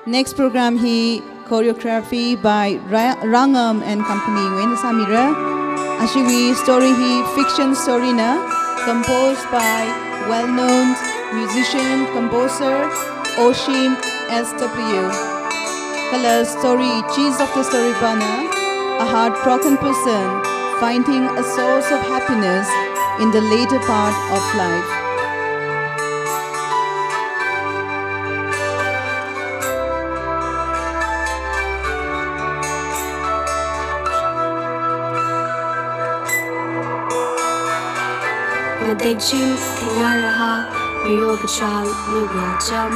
Next program he choreography by Rangam and Company Wen Samira. Ashiwi story he fiction story na composed by well-known musician composer Oshim SW. Color story cheese of the story bana a heartbroken person finding a source of happiness in the later part of life. Madek chu tinaraha miyo kachal nubya jam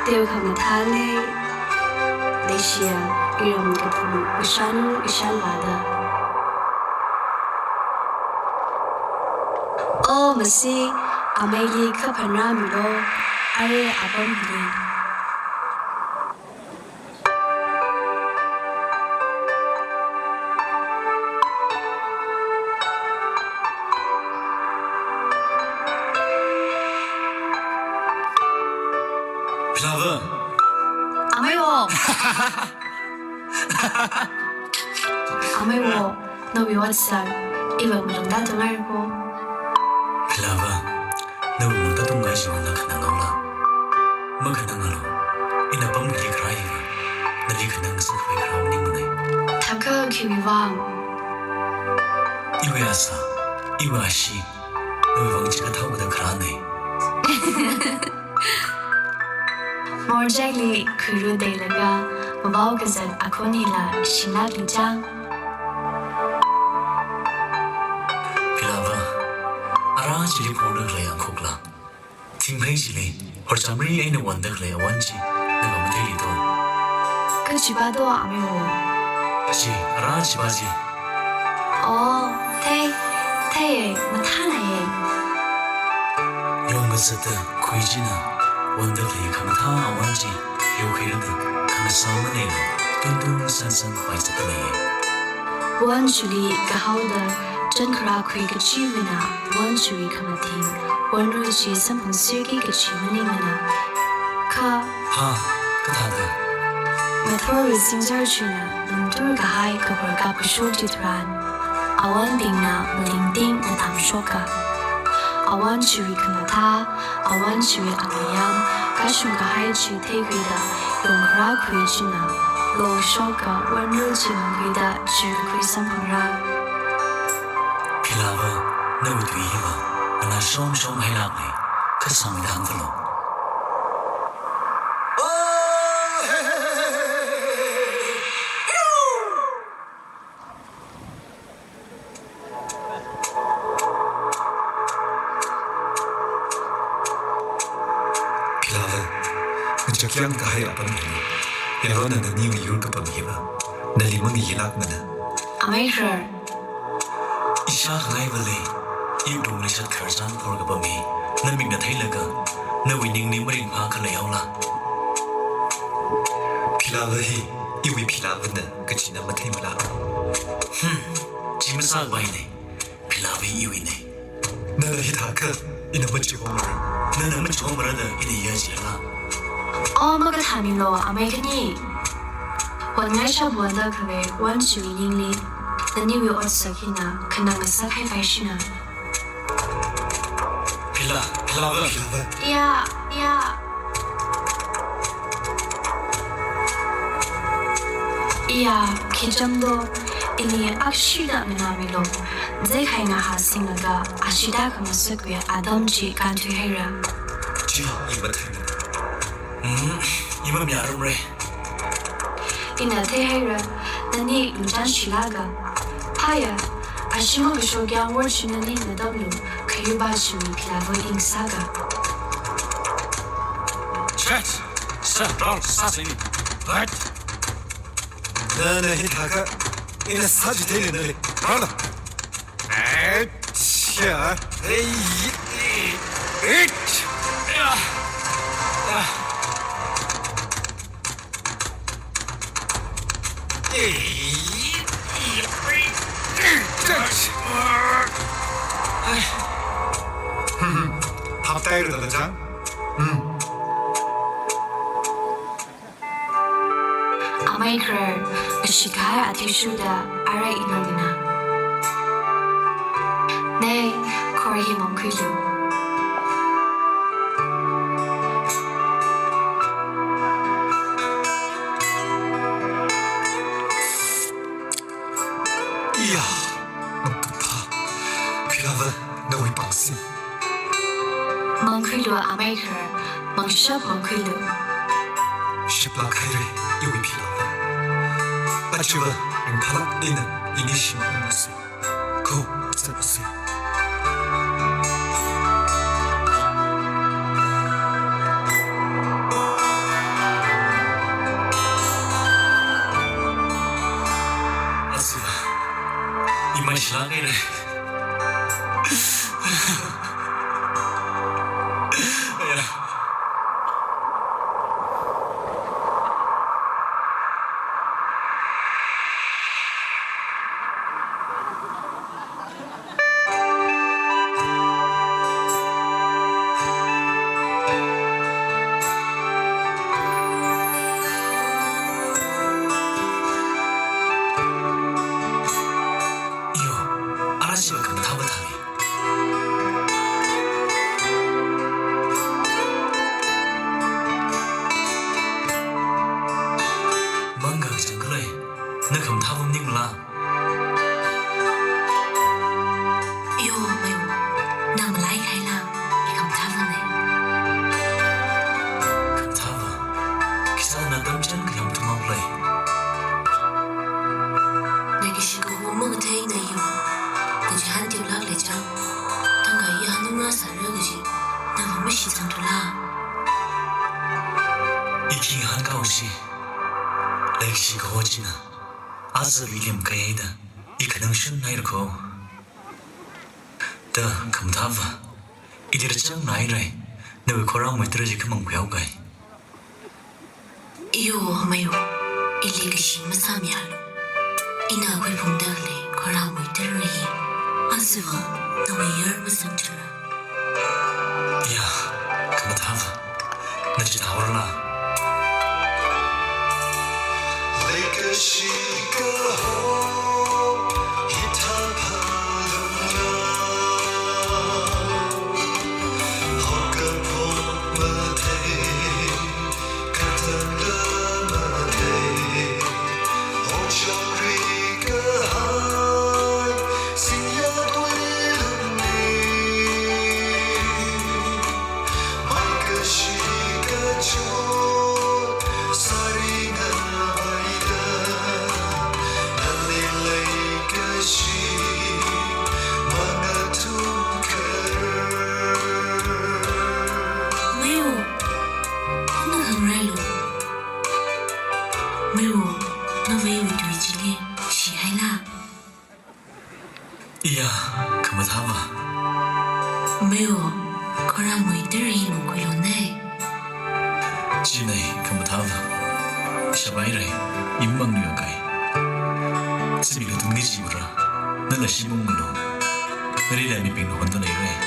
dew kama thale Desia iram kapu ishanu ishalada O masi amegi kapanamiro are abamli Flower. Amewo no we watsal iba mulunda tungarko Flower. No mulunda tungai siwanda kanangawla. Makanangalo. Inapam gali kraiva. Nali kanang sa kway krawning munay. Taka kiwiwang Iwe asa. Iwe ashi. Iwe wangchika tawada kranay. Morjali kuru delaga mabao gazal akonila shinabijang Flower. Ara chili powder lay ang kokla. Tinghay chili. Or chamri ay na wanda lay awanchi. Nagamatay ito. 그집아도 아메오 Si, ara chibaji. 태에 마타나에 Yung masata kuijina. Wanda lay kamata awanchi. Yokairada. Kamasama nila. Tundung sansan paisata lay. 원주리 가하우다 전크라 크이가 치위나 원주리 카마팅 원루지 선풍 슬기가 치위닝나 카 Ha, katada. 마토르 싱저주나 눈돌가 하이 그벌가 부쇼지드란 아원딩나 물링딩 나 담쇼가 아원주리 카마타 아원주리 아메양 가슌가 하이주 태귀다 용크라 크이주나 로쇼가 원루지 망귀다 주크이 선풍라 Pilava, no duiva, and I shom hilabli, kasam dangalo. Pilava, ngajak yang kahai apa ni? Yang orang ni yul ke penghiba, nalimang hilak mana? 아메이her Isha laivali, you do nishat karsan porgabami, naming na tailaga, no winning nimmering pakalayaula. Pilava hi, iwi pilava na kachina matay mala. Jimasag bayne, pilavi iwine. Nalahitaka, inamanchi homer. Nanaman chomarada in a yazila. 어머가 담일로 아메이크니 원나샤 부한다 그게 원주인링리 나니위 어서기나 그나가 사카이 발시나 Pilava. 야 이야 기점도 이니 악슈다 미나미로 제카이나 하싱아가 아슈다 그마스구야 아덤지 간투헤라 Ji imatay mana? Imam yarumre. 이나 테헤라 나니 루잔 시라가 하야 아시모 그쇼기양 월슈나니 나덤루 그유바슈미 클라보 잉사가 Chat. Sir, sassing. Right. Nalahitaka, ina sajitay na hala. Etcha, 밥 따위로 넣자. Maker Shikaya Atishuda Ara Inalina Ne Kori Monkilu 이야, 너그파 필라브 너의 방심. Monkilu a Maker Monshop Monkilu 십라카이를 여기 필라브. 아치와 인파락 이는 이니심 무스. 고 잡으세요. 아스가 이만 신랑이래. 이요, 아라씨가 그럼 다부타니. 뭔가 정글에 너 그럼 다분 닝라. Yêu Mayu Nàng mà lấy hay là Thì không thả vấn đề 그럼 다부. 기사는 나 땀전 그냥 도망래. 내게 시고 호모가 태이네요 Nên chỉ hắn tiêu lạc lại chăng Thằng gái yêu hắn đúng ra sản rơ cái gì Nàng vẫn mới chỉ rằng tôi là 이킹 한가없이 렉시 거지나 아스 위겜 가야이다 이 가능 순나이르고 더 감다바 이들의 짱 나이래 너왜 거랑 못 들어지 그만 배우가이 Yêu Mayu Ili cái gì mà sao mì hẳn Ina quên vùng đơn lệ Có rào mùi tê rì Anh sư vợ Nó mày nhớ mà sang trở 야 감다바 너 진짜 다 올라 레이크시가 히타파루나 허가포마데 카탈라마데 오셔리가 하이 신야도이르니 마이크시가 전 사리나 Mayu Nó thằng ra luôn Mayu Nó về vì tùy chị nghe Chị hay là 이야 감다바 Mayu Có ra mùi tê rì một quỷ lộn này 지네 감다바 샤바이래 임망류가이 스미가 등내 집으라 너가 시봉물로 너리라 미빙로 혼돈 이래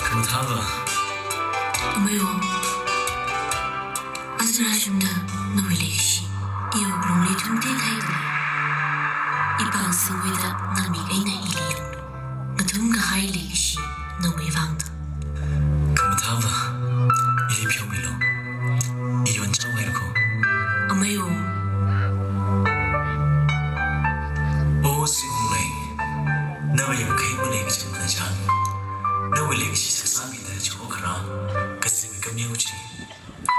감다바 Mayu Azrashimda Nó bị lệ xì Yêu lòng lệ thông tiết hay là I bằng sự người ta Nó bị gây này ý liền Nó thông cả hai lệ xì Nó bị vang ta 감다바 이리 병이로 이 연장 이렇고 Mayu 오싱레 너왜 이렇게 이번에 그 질문을 잘 너왜 렉시 세상인데 저거라 그 생각이 오지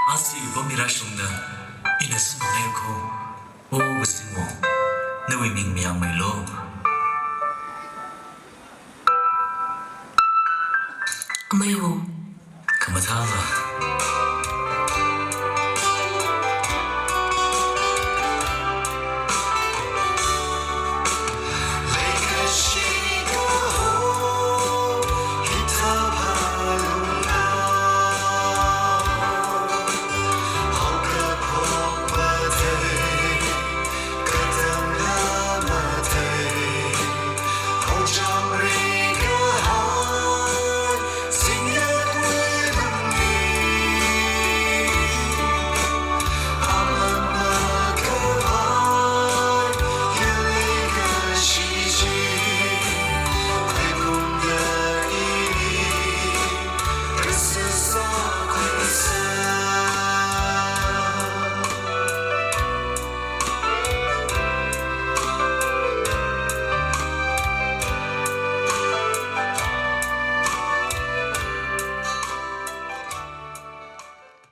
아스 이번 미라숑다 이也是我那个，我不是我，那位明明没了。没有，干嘛他了？